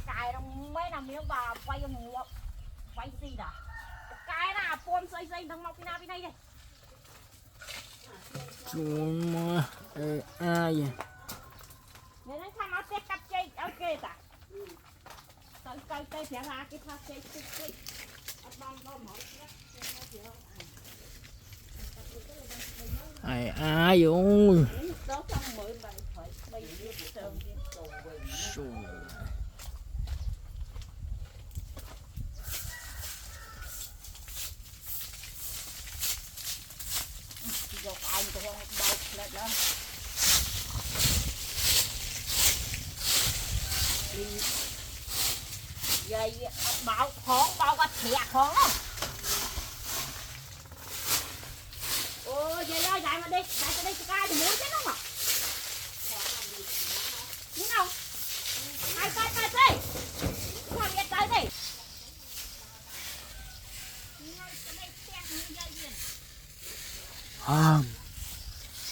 cài trong mấy năm miếng bà quay ông ngọc quay gì đó cái là pôn xây xây thằng mọc pina pina đây Cuma ai nên nó tham áo cắt chơi ok ta cây cây phía ra cái tháp chơi chơi bom bom ai ai ơi đó xong mới bài phải bây giờ sớm dọc anh tôi không đau lên đó vậy bảo khó bao cái thẻ khó ôi vậy đó vậy mà đi tại tôi đi cái thì muốn chứ không à đúng không ai coi coi đi không nghe tới đi à